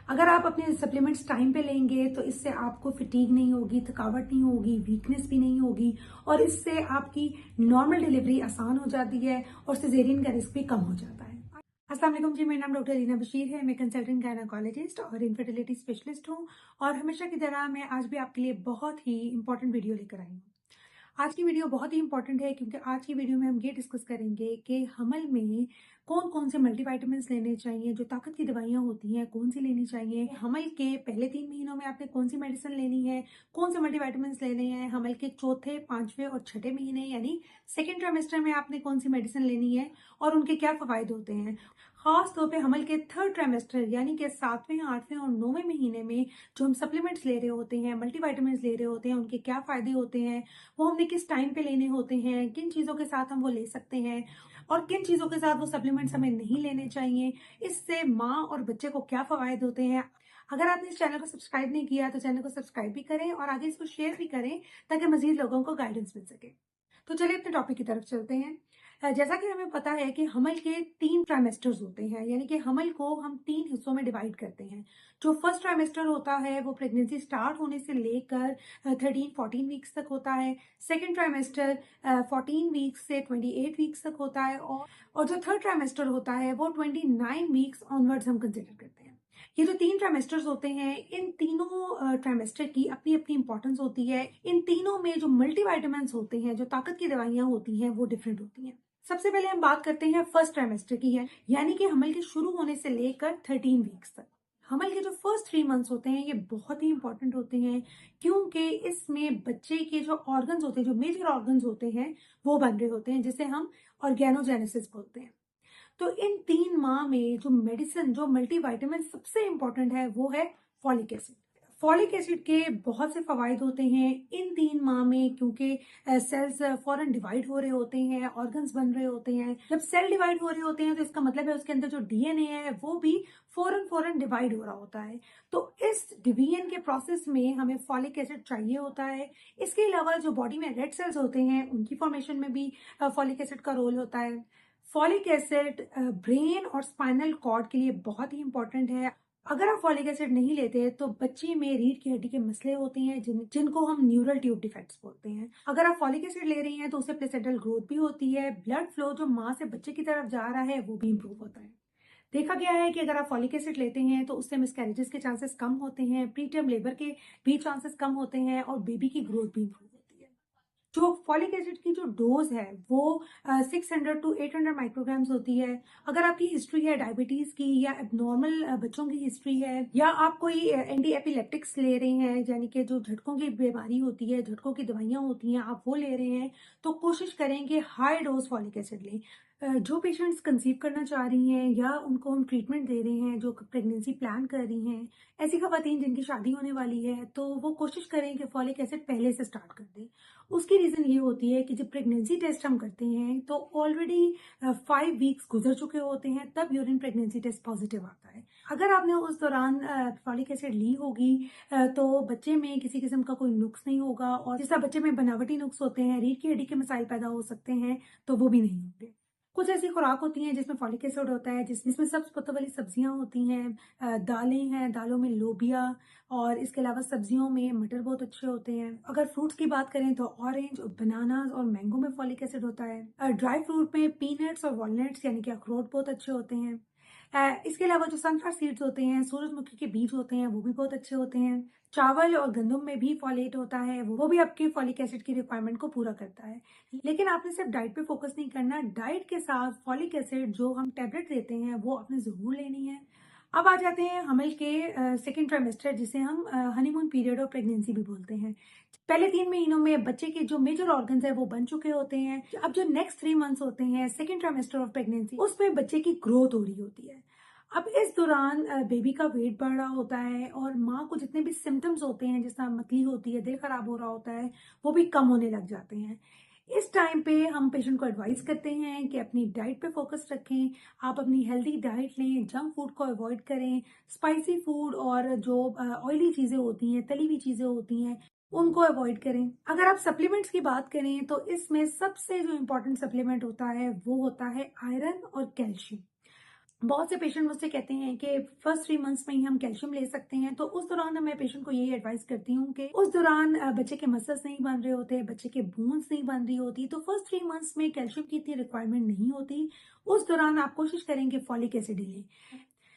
अगर आप अपने सप्लीमेंट्स टाइम पे लेंगे तो इससे आपको फिटीग नहीं होगी, थकावट नहीं होगी, वीकनेस भी नहीं होगी और इससे आपकी नॉर्मल डिलीवरी आसान हो जाती है और सिजेरियन का रिस्क भी कम हो जाता है। अस्सलाम वालेकुम जी, मेरा नाम डॉक्टर रीना बशीर है। मैं कंसल्टेंट गायनेकोलॉजिस्ट और इनफर्टिलिटी स्पेशलिस्ट हूँ और हमेशा की तरह मैं आज भी आपके लिए बहुत ही इंपॉर्टेंट वीडियो लेकर आई हूँ। आज की वीडियो बहुत ही इंपॉर्टेंट है क्योंकि आज की वीडियो में हम ये डिस्कस करेंगे कि हमल में कौन कौन से मल्टीविटामिन्स लेने चाहिए, जो ताकत की दवाइयाँ होती हैं कौन सी लेनी चाहिए, हमल के पहले 3 महीनों में आपने कौन सी मेडिसिन लेनी है, कौन से मल्टीविटामिन्स लेने हैं, हमल के चौथे, पांचवें और छठे महीने यानी सेकेंड ट्राइमेस्टर में आपने कौन सी मेडिसिन लेनी है और उनके क्या फायदे होते हैं। खास तौर पे हमल के थर्ड ट्राइमेस्टर यानी कि 7वें, 8वें और 9वें महीने में जो हम सप्लीमेंट्स ले रहे होते हैं, मल्टीविटामिन्स ले रहे होते हैं, उनके क्या फायदे होते हैं, वो हमने किस टाइम पे लेने होते हैं, किन चीज़ों के साथ हम वो ले सकते हैं और किन चीज़ों के साथ वो सप्लीमेंट्स हमें नहीं लेने चाहिए। इससे माँ और बच्चे को क्या फ़वायद होते हैं। अगर आपने इस चैनल को सब्सक्राइब नहीं किया तो चैनल को सब्सक्राइब भी करें और आगे इसको शेयर भी करें ताकि मज़ीद लोगों को गाइडेंस मिल सके। तो चलिए अपने टॉपिक की तरफ चलते हैं। जैसा कि हमें पता है कि हमल के 3 ट्राइमेस्टर्स होते हैं, यानी कि हमल को हम 3 हिस्सों में डिवाइड करते हैं। जो फर्स्ट ट्राइमेस्टर होता है वो प्रेगनेंसी स्टार्ट होने से लेकर 13-14 वीक्स तक होता है। सेकेंड ट्राइमेस्टर 14 वीक्स से 28 वीक्स तक होता है और जो थर्ड ट्राइमेस्टर होता है वो 29 वीक्स ऑनवर्ड्स हम कंसिडर करते हैं। ये जो 3 ट्राइमेस्टर्स होते हैं, इन तीनों ट्राइमेस्टर की अपनी अपनी इंपॉर्टेंस होती है। इन तीनों में जो मल्टीविटामिन्स होते हैं, जो ताकत की दवाइयाँ होती हैं, वो डिफरेंट होती हैं। सबसे पहले हम बात करते हैं फर्स्ट ट्राइमेस्टर की है, यानी कि हमल के शुरू होने से लेकर 13 वीक्स तक। हमल के जो फर्स्ट 3 मंथ्स होते हैं ये बहुत ही इंपॉर्टेंट होते हैं क्योंकि इसमें बच्चे के जो ऑर्गन्स होते हैं, जो मेजर ऑर्गन्स होते हैं, वो बन रहे होते हैं, जिसे हम ऑर्गेनोजेनेसिस बोलते हैं। तो इन 3 माह में जो मेडिसिन, जो मल्टीविटामिन सबसे इंपॉर्टेंट है वो है फॉलिक एसिड। फॉलिक एसिड के बहुत से फवायद होते हैं इन 3 माह में क्योंकि सेल्स फौरन डिवाइड हो रहे होते हैं, ऑर्गन्स बन रहे होते हैं। जब सेल डिवाइड हो रहे होते हैं तो इसका मतलब है उसके अंदर जो डीएनए है वो भी फौरन फौरन डिवाइड हो रहा होता है। तो इस डिवीजन के प्रोसेस में हमें फॉलिक एसिड चाहिए होता है। इसके अलावा जो बॉडी में रेड सेल्स होते हैं उनकी फॉर्मेशन में भी फॉलिक एसिड का रोल होता है। फॉलिक एसिड ब्रेन और स्पाइनल कॉर्ड के लिए बहुत ही इंपॉर्टेंट है। अगर आप फॉलिक एसिड नहीं लेते तो बच्चे में रीढ़ की हड्डी के मसले होते हैं जिनको हम न्यूरल ट्यूब डिफेक्ट्स बोलते हैं। अगर आप फॉलिक एसिड ले रही हैं तो उससे प्लेसेंटल ग्रोथ भी होती है, ब्लड फ्लो जो माँ से बच्चे की तरफ जा रहा है वो भी इंप्रूव होता है। देखा गया है कि अगर आप फॉलिक एसिड लेते हैं तो उससे मिसकैरेजेस के चांसेस कम होते हैं, प्री टर्म लेबर के भी चांसेस कम होते हैं और बेबी की ग्रोथ भी इंप्रूव होती है। जो फॉलिक एसिड की जो डोज है वो 600 टू 800 माइक्रोग्राम्स होती है। अगर आपकी हिस्ट्री है डायबिटीज की या एबनॉर्मल बच्चों की हिस्ट्री है या आप कोई एंटी एपिलेप्टिक्स ले रहे हैं, यानी कि जो झटकों की बीमारी होती है, झटकों की दवाइयाँ होती हैं, आप वो ले रहे हैं, तो कोशिश करें कि हाई डोज फॉलिक एसिड लें। जो पेशेंट्स कंसीव करना चाह रही हैं या उनको हम ट्रीटमेंट दे रहे हैं, जो प्रेगनेंसी प्लान कर रही हैं, ऐसी खवातीन जिनकी शादी होने वाली है, तो वो कोशिश करें कि फॉलिक एसिड पहले से स्टार्ट कर दें। उसकी रीज़न ये होती है कि जब प्रेगनेंसी टेस्ट हम करते हैं तो ऑलरेडी 5 वीक्स गुजर चुके होते हैं, तब यूरिन प्रेगनेंसी टेस्ट पॉजिटिव आता है। अगर आपने उस दौरान फॉलिक एसिड ली होगी तो बच्चे में किसी किस्म का कोई नुक्स नहीं होगा और जिस तरह बच्चे में बनावटी नुक्स होते हैं, रीढ़ की हड्डी के मसाइल पैदा हो सकते हैं, तो वो भी नहीं होंगे। कुछ ऐसी खुराक होती हैं जिसमें फॉलिक एसिड होता है, जिसमें सब्ज पत्तों वाली सब्जियां होती हैं, दालें हैं, दालों में लोबिया और इसके अलावा सब्जियों में मटर बहुत अच्छे होते हैं। अगर फ्रूट्स की बात करें तो ऑरेंज, बनानास और मैंगो में फॉलिक एसिड होता है। ड्राई फ्रूट में पीनट्स और वॉलनट्स यानी कि अखरोट बहुत अच्छे होते हैं। इसके अलावा जो सनफ्लावर सीड्स होते हैं, सूरजमुखी के बीज होते हैं, वो भी बहुत अच्छे होते हैं। चावल और गंदम में भी फॉलेट होता है, वो भी आपके फॉलिक एसिड की रिक्वायरमेंट को पूरा करता है। लेकिन आपने सिर्फ डाइट पे फोकस नहीं करना, डाइट के साथ फॉलिक एसिड जो हम टैबलेट देते हैं वो आपने जरूर लेनी है। अब आ जाते हैं हमल के सेकेंड ट्राइमेस्टर, जिसे हम हनीमून पीरियड और प्रेगनेंसी भी बोलते हैं। पहले 3 महीनों में बच्चे के जो मेजर ऑर्गन्स है वो बन चुके होते हैं। अब जो नेक्स्ट 3 मंथ्स होते हैं, सेकेंड ट्राइमेस्टर ऑफ प्रेगनेंसी, उसमें बच्चे की ग्रोथ हो रही होती है। अब इस दौरान बेबी का वेट बढ़ रहा होता है और माँ को जितने भी सिम्टम्स होते हैं, जैसा मतली होती है, दिल खराब हो रहा होता है, वो भी कम होने लग जाते हैं। इस टाइम पे हम पेशेंट को एडवाइस करते हैं कि अपनी डाइट पे फोकस रखें। आप अपनी हेल्दी डाइट लें, जंक फूड को अवॉइड करें, स्पाइसी फूड और जो ऑयली चीज़ें होती हैं, तली हुई चीज़ें होती हैं, उनको अवॉइड करें। अगर आप सप्लीमेंट्स की बात करें तो इसमें सबसे जो इम्पोर्टेंट सप्लीमेंट होता है वो होता है आयरन और कैल्शियम। बहुत से पेशेंट मुझसे कहते हैं कि फर्स्ट 3 मंथ्स में ही हम कैल्शियम ले सकते हैं, तो उस दौरान मैं पेशेंट को यही एडवाइस करती हूँ कि उस दौरान बच्चे के मसल्स नहीं बन रहे होते, बच्चे के बोन्स नहीं बन रही होती, तो फर्स्ट 3 मंथ्स में कैल्शियम की इतनी रिक्वायरमेंट नहीं होती। उस दौरान आप कोशिश करें कि फॉलिक एसिड ही लें।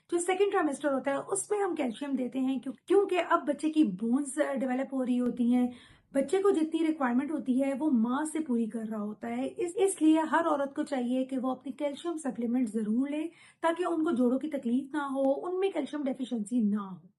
जो सेकंड ट्राइमेस्टर होता है उसमें हम कैल्शियम देते हैं क्योंकि अब बच्चे की बोन्स डेवलप हो रही होती हैं। बच्चे को जितनी रिक्वायरमेंट होती है वो माँ से पूरी कर रहा होता है। इसलिए हर औरत को चाहिए कि वो अपनी कैल्शियम सप्लीमेंट जरूर ले, ताकि उनको जोड़ों की तकलीफ ना हो, उनमें कैल्शियम डेफिशिएंसी ना हो।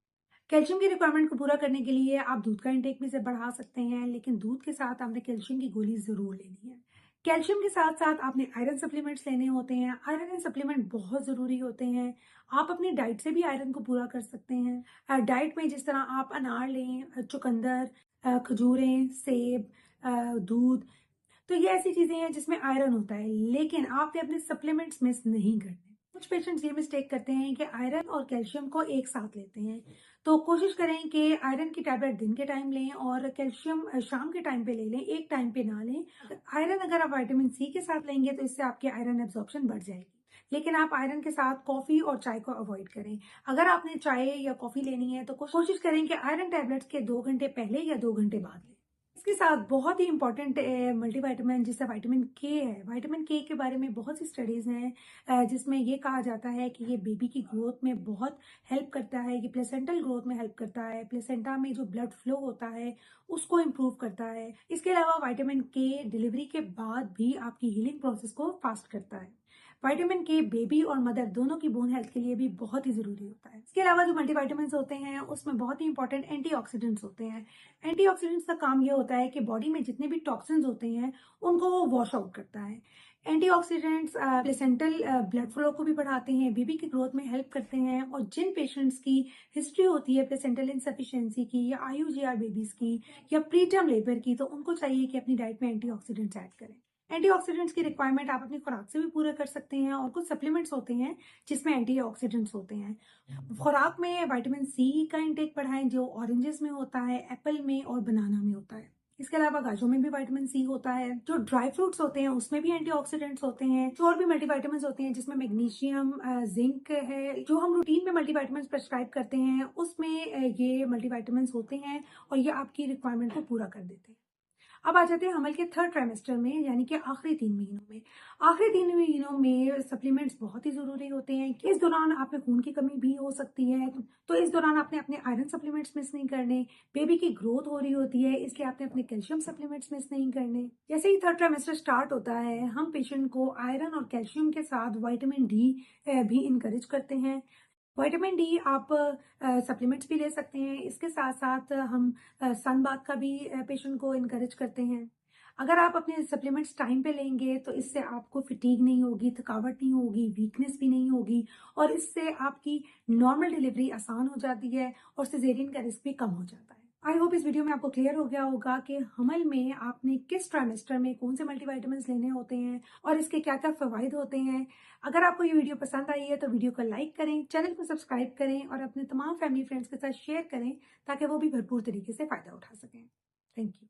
कैल्शियम की रिक्वायरमेंट को पूरा करने के लिए आप दूध का इंटेक भी से बढ़ा सकते हैं, लेकिन दूध के साथ आपने कैल्शियम की गोली जरूर लेनी है। कैल्शियम के साथ साथ आपने आयरन सप्लीमेंट्स लेने होते हैं। आयरन सप्लीमेंट बहुत जरूरी होते हैं। आप अपनी डाइट से भी आयरन को पूरा कर सकते हैं। डाइट में जिस तरह आप अनार लें, चुकंदर, खजूरें, सेब, दूध, तो ये ऐसी चीजें हैं जिसमें आयरन होता है, लेकिन आपने अपने सप्लीमेंट्स मिस नहीं करने। कुछ पेशेंट्स ये मिस्टेक करते हैं कि आयरन और कैल्शियम को एक साथ लेते हैं, तो कोशिश करें कि आयरन की टैबलेट दिन के टाइम लें और कैल्शियम शाम के टाइम पे ले लें, एक टाइम पे ना लें। आयरन अगर आप विटामिन सी के साथ लेंगे तो इससे आपकी आयरन एब्जॉर्प्शन बढ़ जाएगी, लेकिन आप आयरन के साथ कॉफी और चाय को अवॉइड करें। अगर आपने चाय या कॉफी लेनी है तो कोशिश करें कि आयरन टैबलेट्स के 2 घंटे पहले या 2 घंटे बाद लें। इसके साथ बहुत ही इंपॉर्टेंट मल्टीविटामिन जिससे विटामिन के है। विटामिन के बारे में बहुत सी स्टडीज हैं, जिसमें ये कहा जाता है कि ये बेबी की ग्रोथ में बहुत हेल्प करता है, ये प्लेसेंटल ग्रोथ में हेल्प करता है, प्लेसेंटा में जो ब्लड फ्लो होता है उसको इम्प्रूव करता है। इसके अलावा विटामिन के डिलीवरी के बाद भी आपकी हीलिंग प्रोसेस को फास्ट करता है। विटामिन के बेबी और मदर दोनों की बोन हेल्थ के लिए भी बहुत ही जरूरी होता है। इसके अलावा जो मल्टीविटामिन होते हैं उसमें बहुत ही इंपॉर्टेंट एंटीऑक्सीडेंट्स होते हैं। एंटीऑक्सीडेंट्स का काम ये होता है कि बॉडी में जितने भी टॉक्सिन्स होते हैं उनको वो वॉश आउट करता है। एंटीऑक्सीडेंट्स प्लेसेंटल ब्लड फ्लो को भी बढ़ाते हैं, बेबी की ग्रोथ में हेल्प करते हैं, और जिन पेशेंट्स की हिस्ट्री होती है प्लेसेंटल इनसफिशिएंसी की या आईयूजीआर बेबीज की या प्रीटर्म लेबर की, तो उनको चाहिए कि अपनी डाइट में एंटीऑक्सीडेंट्स ऐड करें। एंटीऑक्सीडेंट्स की रिक्वायरमेंट आप अपनी खुराक से भी पूरा कर सकते हैं, और कुछ सप्लीमेंट्स होते हैं जिसमें एंटीऑक्सीडेंट्स होते हैं। खुराक में विटामिन सी का इंटेक बढ़ाएं, जो ऑरेंजेस में होता है, एप्पल में और बनाना में होता है। इसके अलावा गाजरों में भी विटामिन सी होता है। जो ड्राई फ्रूट्स होते हैं उसमें भी एंटीऑक्सीडेंट्स होते हैं। जो और भी मल्टीविटामिन होते हैं जिसमें मैग्नीशियम, जिंक है। जो हम रूटीन में मल्टीविटामिन प्रेस्क्राइब करते हैं उसमें ये मल्टीविटामिन होते हैं, और ये आपकी रिक्वायरमेंट को पूरा कर देते हैं। अब आ जाते हैं हमल के थर्ड ट्राइमेस्टर में, यानी कि आखिरी 3 महीनों में। आखिरी 3 महीनों में सप्लीमेंट्स बहुत ही जरूरी होते हैं कि इस दौरान आप में खून की कमी भी हो सकती है, तो इस दौरान आपने अपने आयरन सप्लीमेंट्स मिस नहीं करने। बेबी की ग्रोथ हो रही होती है, इसलिए आपने अपने कैल्शियम सप्लीमेंट्स मिस नहीं करने। जैसे ही थर्ड ट्राइमेस्टर स्टार्ट होता है हम पेशेंट को आयरन और कैल्शियम के साथ विटामिन डी भी इंकरेज करते हैं। विटामिन डी आप सप्लीमेंट्स भी ले सकते हैं। इसके साथ साथ हम सन बाथ का भी पेशेंट को इनकरेज करते हैं। अगर आप अपने सप्लीमेंट्स टाइम पे लेंगे तो इससे आपको फिटीग नहीं होगी, थकावट नहीं होगी, वीकनेस भी नहीं होगी, और इससे आपकी नॉर्मल डिलीवरी आसान हो जाती है और सिजेरियन का रिस्क भी कम हो जाता है। आई होप इस वीडियो में आपको क्लियर हो गया होगा कि हमल में आपने किस ट्राइमेस्टर में कौन से मल्टीविटामिन लेने होते हैं और इसके क्या क्या फवाइद होते हैं। अगर आपको ये वीडियो पसंद आई है तो वीडियो को लाइक करें, चैनल को सब्सक्राइब करें और अपने तमाम फैमिली फ्रेंड्स के साथ शेयर करें, ताकि वो भी भरपूर तरीके से फायदा उठा सकें। Thank you.